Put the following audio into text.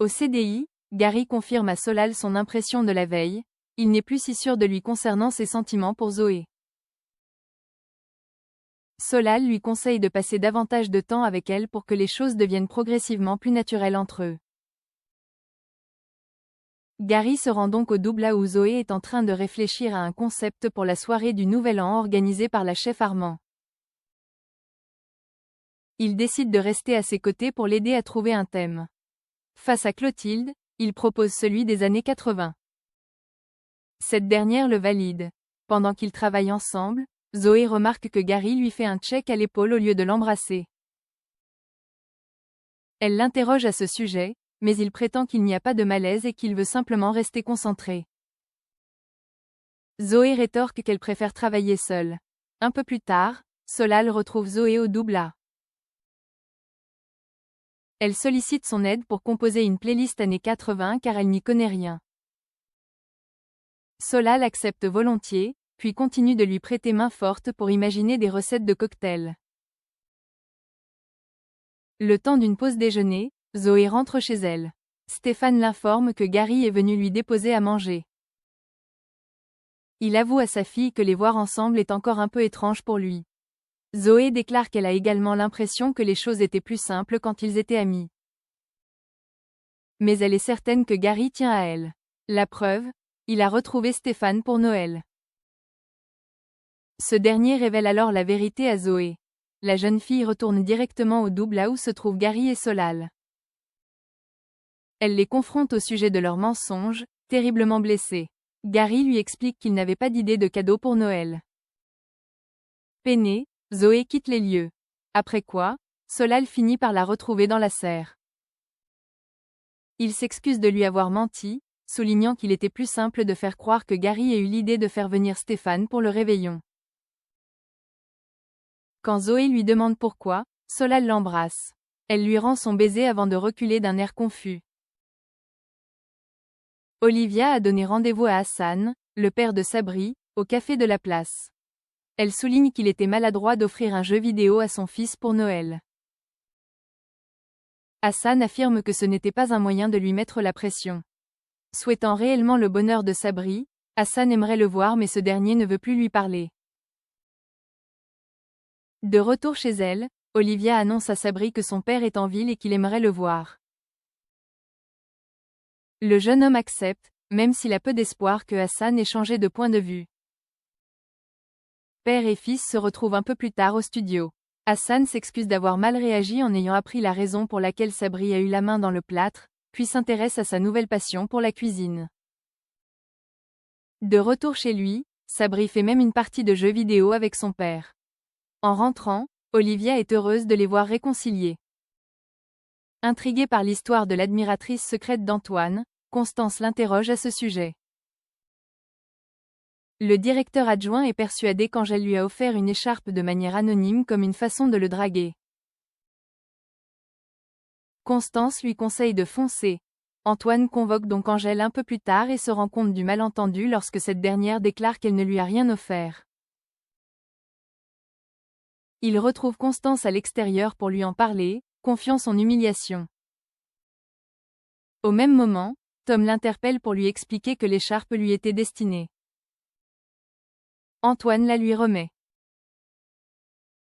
Au CDI, Gary confirme à Solal son impression de la veille, il n'est plus si sûr de lui concernant ses sentiments pour Zoé. Solal lui conseille de passer davantage de temps avec elle pour que les choses deviennent progressivement plus naturelles entre eux. Gary se rend donc au Doubla où Zoé est en train de réfléchir à un concept pour la soirée du Nouvel An organisée par la chef Armand. Il décide de rester à ses côtés pour l'aider à trouver un thème. Face à Clotilde, il propose celui des années 80. Cette dernière le valide. Pendant qu'ils travaillent ensemble, Zoé remarque que Gary lui fait un check à l'épaule au lieu de l'embrasser. Elle l'interroge à ce sujet, mais il prétend qu'il n'y a pas de malaise et qu'il veut simplement rester concentré. Zoé rétorque qu'elle préfère travailler seule. Un peu plus tard, Solal retrouve Zoé au Doubla. Elle sollicite son aide pour composer une playlist années 80 car elle n'y connaît rien. Solal accepte volontiers, puis continue de lui prêter main forte pour imaginer des recettes de cocktails. Le temps d'une pause déjeuner, Zoé rentre chez elle. Stéphane l'informe que Gary est venu lui déposer à manger. Il avoue à sa fille que les voir ensemble est encore un peu étrange pour lui. Zoé déclare qu'elle a également l'impression que les choses étaient plus simples quand ils étaient amis. Mais elle est certaine que Gary tient à elle. La preuve, il a retrouvé Stéphane pour Noël. Ce dernier révèle alors la vérité à Zoé. La jeune fille retourne directement au Doubla où se trouvent Gary et Solal. Elle les confronte au sujet de leurs mensonges, terriblement blessés. Gary lui explique qu'il n'avait pas d'idée de cadeau pour Noël. Peinée, Zoé quitte les lieux. Après quoi, Solal finit par la retrouver dans la serre. Il s'excuse de lui avoir menti, soulignant qu'il était plus simple de faire croire que Gary ait eu l'idée de faire venir Stéphane pour le réveillon. Quand Zoé lui demande pourquoi, Solal l'embrasse. Elle lui rend son baiser avant de reculer d'un air confus. Olivia a donné rendez-vous à Hassan, le père de Sabri, au café de la place. Elle souligne qu'il était maladroit d'offrir un jeu vidéo à son fils pour Noël. Hassan affirme que ce n'était pas un moyen de lui mettre la pression. Souhaitant réellement le bonheur de Sabri, Hassan aimerait le voir mais ce dernier ne veut plus lui parler. De retour chez elle, Olivia annonce à Sabri que son père est en ville et qu'il aimerait le voir. Le jeune homme accepte, même s'il a peu d'espoir que Hassan ait changé de point de vue. Père et fils se retrouvent un peu plus tard au studio. Hassan s'excuse d'avoir mal réagi en ayant appris la raison pour laquelle Sabri a eu la main dans le plâtre, puis s'intéresse à sa nouvelle passion pour la cuisine. De retour chez lui, Sabri fait même une partie de jeux vidéo avec son père. En rentrant, Olivia est heureuse de les voir réconciliés. Intriguée par l'histoire de l'admiratrice secrète d'Antoine, Constance l'interroge à ce sujet. Le directeur adjoint est persuadé qu'Angèle lui a offert une écharpe de manière anonyme comme une façon de le draguer. Constance lui conseille de foncer. Antoine convoque donc Angèle un peu plus tard et se rend compte du malentendu lorsque cette dernière déclare qu'elle ne lui a rien offert. Il retrouve Constance à l'extérieur pour lui en parler, confiant son humiliation. Au même moment, Tom l'interpelle pour lui expliquer que l'écharpe lui était destinée. Antoine la lui remet.